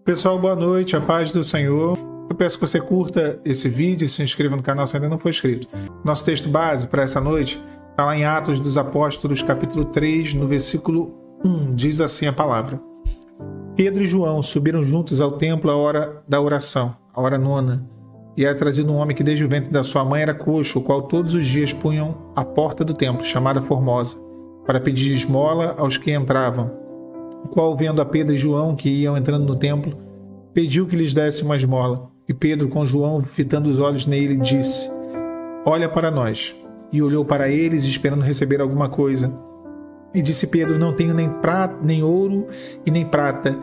Pessoal, boa noite, a paz do Senhor. Eu peço que você curta esse vídeo e se inscreva no canal se ainda não for inscrito. Nosso texto base para essa noite está lá em Atos dos Apóstolos, capítulo 3, no versículo 1. Diz assim a palavra: Pedro e João subiram juntos ao templo à hora da oração, a hora nona, e era trazido um homem que desde o ventre da sua mãe era coxo, o qual todos os dias punham à porta do templo, chamada Formosa, para pedir esmola aos que entravam. O qual, vendo a Pedro e João que iam entrando no templo, pediu que lhes desse uma esmola. E Pedro, com João fitando os olhos nele, disse: Olha para nós. E olhou para eles, esperando receber alguma coisa. E disse Pedro: Não tenho nem ouro e nem prata,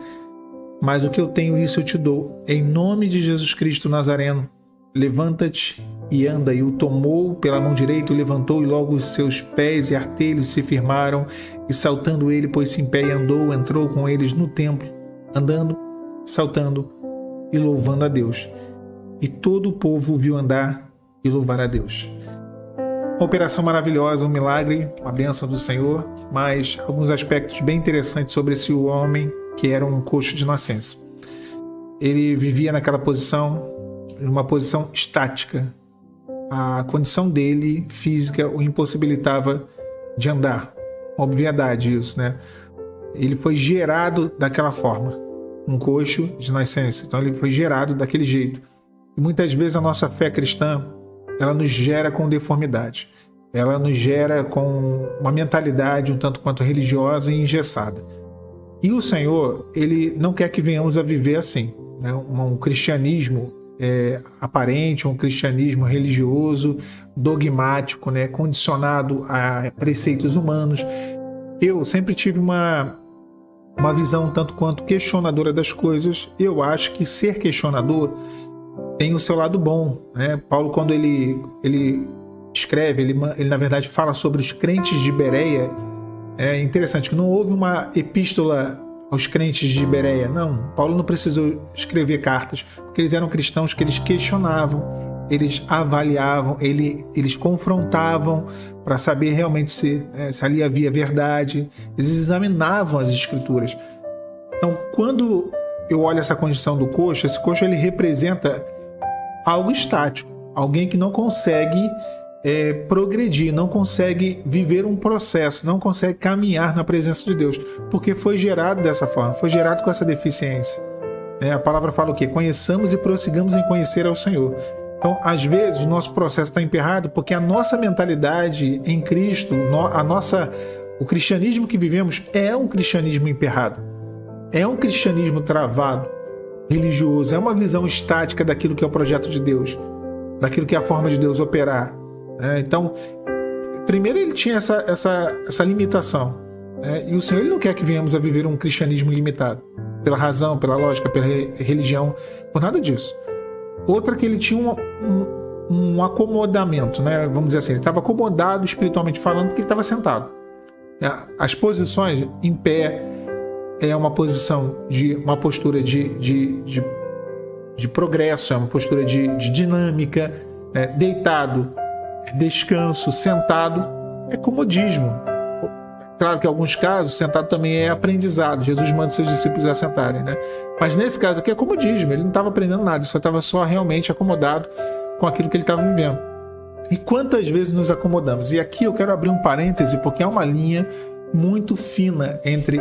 mas o que eu tenho, isso eu te dou. Em nome de Jesus Cristo Nazareno, levanta-te e anda. E o tomou pela mão direita, o levantou, e logo os seus pés e artelhos se firmaram. E saltando ele, pôs-se em pé e andou, entrou com eles no templo, andando, saltando e louvando a Deus. E todo o povo o viu andar e louvar a Deus. Uma operação maravilhosa, um milagre, uma bênção do Senhor, mas alguns aspectos bem interessantes sobre esse homem que era um coxo de nascença. Ele vivia naquela posição, uma posição estática. A condição dele, física, o impossibilitava de andar. Obviedade isso, né? Ele foi gerado daquela forma, um coxo de nascença. Então ele foi gerado daquele jeito. E muitas vezes a nossa fé cristã, ela nos gera com deformidade. Ela nos gera com uma mentalidade um tanto quanto religiosa e engessada. E o Senhor, Ele não quer que venhamos a viver assim, né? Um cristianismo aparente, um cristianismo religioso, dogmático, né? Condicionado a preceitos humanos. Eu sempre tive uma visão um tanto quanto questionadora das coisas. Eu acho que ser questionador tem o seu lado bom, né? Paulo, quando ele escreve, ele na verdade fala sobre os crentes de Bereia. É interessante que não houve uma epístola aos crentes de Bereia. Não, Paulo não precisou escrever cartas, porque eles eram cristãos que eles questionavam, eles avaliavam, eles confrontavam para saber realmente se ali havia verdade. Eles examinavam as escrituras. Então, quando eu olho essa condição do coxo, esse coxo ele representa algo estático, alguém que não consegue progredir, não consegue viver um processo, não consegue caminhar na presença de Deus, porque foi gerado dessa forma, foi gerado com essa deficiência. A palavra fala o quê? Conheçamos e prossigamos em conhecer ao Senhor. Então, às vezes, o nosso processo está emperrado porque a nossa mentalidade em Cristo, o cristianismo que vivemos é um cristianismo emperrado, é um cristianismo travado, religioso, é uma visão estática daquilo que é o projeto de Deus, daquilo que é a forma de Deus operar. Então, primeiro ele tinha essa limitação, e o Senhor ele não quer que venhamos a viver um cristianismo limitado, pela razão, pela lógica, pela religião, por nada disso. Outra que ele tinha um acomodamento, né? Vamos dizer assim, ele estava acomodado espiritualmente falando porque ele estava sentado. As posições em pé é uma postura de progresso, é uma postura de dinâmica, deitado, descanso, sentado é comodismo. Claro que em alguns casos sentado também é aprendizado. Jesus manda seus discípulos a sentarem, né? Mas nesse caso aqui é comodismo. Ele não estava aprendendo nada, ele só estava realmente acomodado com aquilo que ele estava vivendo. E quantas vezes nos acomodamos? E aqui eu quero abrir um parêntese, porque há uma linha muito fina entre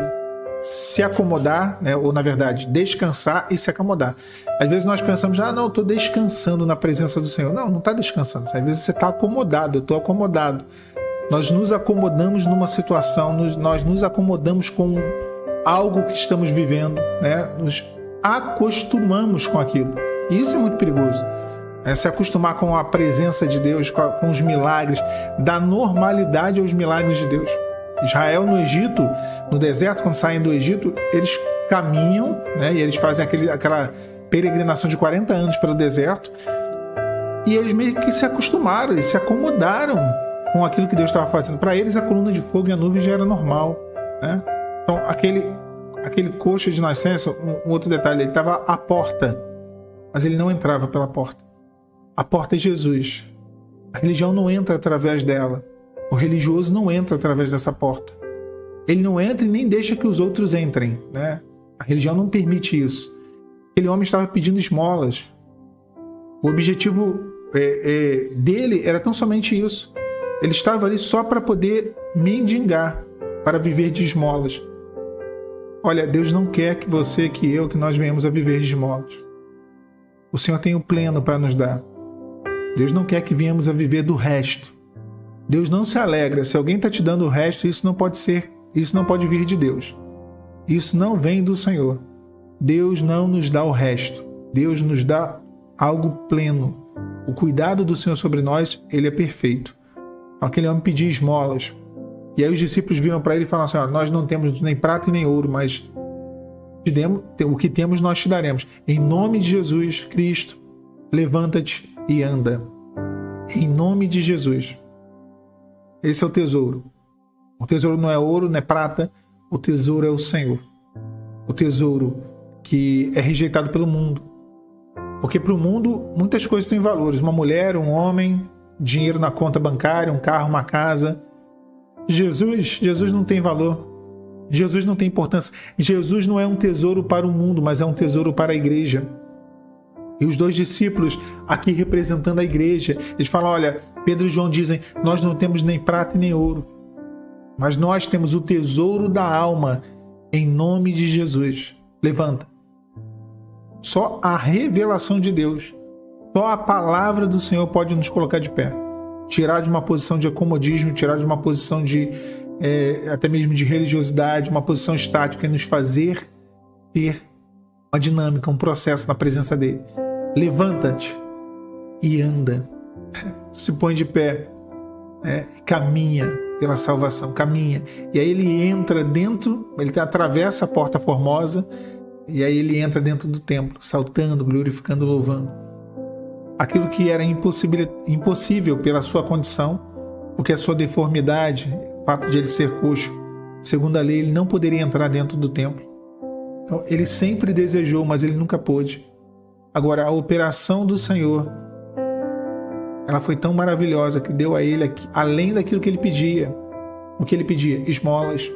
se acomodar, né? Ou na verdade descansar e se acomodar. Às vezes nós pensamos, não, estou descansando na presença do Senhor. Não está descansando. Às vezes você está acomodado, eu estou acomodado. Nós nos acomodamos numa situação, nós nos acomodamos com algo que estamos vivendo, né? Nos acostumamos com aquilo. E isso é muito perigoso. Se acostumar com a presença de Deus, com os milagres, dar normalidade aos milagres de Deus. Israel no Egito, no deserto, quando saem do Egito, eles caminham, né? E eles fazem aquela peregrinação de 40 anos pelo deserto, e eles meio que se acostumaram, eles se acomodaram com aquilo que Deus estava fazendo. Para eles, a coluna de fogo e a nuvem já era normal, né? Então, aquele coxo de nascença, um outro detalhe, ele estava à porta, mas ele não entrava pela porta. A porta é Jesus. A religião não entra através dela. O religioso não entra através dessa porta. Ele não entra e nem deixa que os outros entrem, né? A religião não permite isso. Aquele homem estava pedindo esmolas. O objetivo dele era tão somente isso. Ele estava ali só para poder mendigar, para viver de esmolas. Olha, Deus não quer que você, que nós venhamos a viver de esmolas. O Senhor tem o pleno para nos dar. Deus não quer que venhamos a viver do resto. Deus não se alegra. Se alguém está te dando o resto, isso não pode vir de Deus. Isso não vem do Senhor. Deus não nos dá o resto. Deus nos dá algo pleno. O cuidado do Senhor sobre nós, ele é perfeito. Aquele homem pedia esmolas. E aí os discípulos viram para ele e falaram assim: nós não temos nem prata e nem ouro, mas o que temos nós te daremos. Em nome de Jesus Cristo, levanta-te e anda. Em nome de Jesus. Esse é o tesouro. O tesouro não é ouro, não é prata. O tesouro é o Senhor. O tesouro que é rejeitado pelo mundo. Porque para o mundo, muitas coisas têm valores. Uma mulher, um homem, dinheiro na conta bancária, um carro, uma casa. Jesus não tem valor. Jesus não tem importância. Jesus não é um tesouro para o mundo, mas é um tesouro para a igreja. E os dois discípulos aqui representando a igreja, eles falam: olha, Pedro e João dizem, nós não temos nem prata e nem ouro, mas nós temos o tesouro da alma, em nome de Jesus. Levanta. Só a revelação de Deus, só a palavra do Senhor pode nos colocar de pé. Tirar de uma posição de acomodismo, tirar de uma posição de até mesmo de religiosidade, uma posição estática, e nos fazer ter uma dinâmica, um processo na presença dele. Levanta-te e anda. Se põe de pé, caminha pela salvação, caminha. E aí ele entra dentro, ele atravessa a porta formosa, e aí ele entra dentro do templo, saltando, glorificando, louvando. Aquilo que era impossível pela sua condição, porque a sua deformidade, o fato de ele ser coxo, segundo a lei, ele não poderia entrar dentro do templo. Então, ele sempre desejou, mas ele nunca pôde. Agora, a operação do Senhor, ela foi tão maravilhosa que deu a ele, além daquilo que ele pedia. O que ele pedia? Esmolas.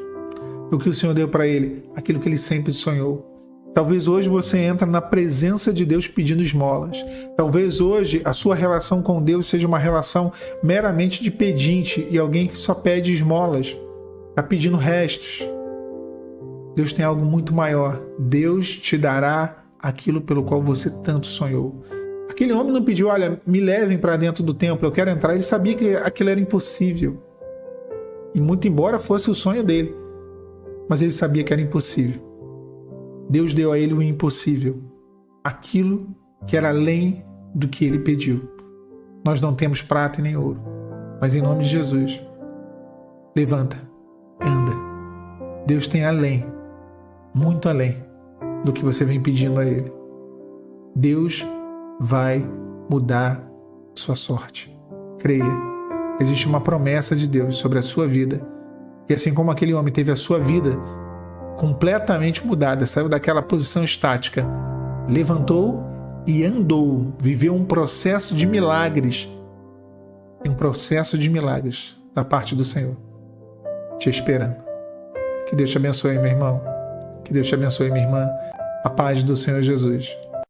O que o Senhor deu para ele? Aquilo que ele sempre sonhou. Talvez hoje você entre na presença de Deus pedindo esmolas. Talvez hoje a sua relação com Deus seja uma relação meramente de pedinte e alguém que só pede esmolas, está pedindo restos. Deus tem algo muito maior. Deus te dará aquilo pelo qual você tanto sonhou. Aquele homem não pediu: olha, me levem para dentro do templo, eu quero entrar. Ele sabia que aquilo era impossível. E muito embora fosse o sonho dele, mas ele sabia que era impossível. Deus deu a ele o impossível, aquilo que era além do que ele pediu. Nós não temos prata e nem ouro, mas em nome de Jesus, levanta, anda. Deus tem além, muito além do que você vem pedindo a ele. Deus vai mudar a sua sorte. Creia, existe uma promessa de Deus sobre a sua vida. E assim como aquele homem teve a sua vida completamente mudada, saiu daquela posição estática, levantou e andou, viveu um processo de milagres, da parte do Senhor, te esperando. Que Deus te abençoe, meu irmão. Que Deus te abençoe, minha irmã. A paz do Senhor Jesus.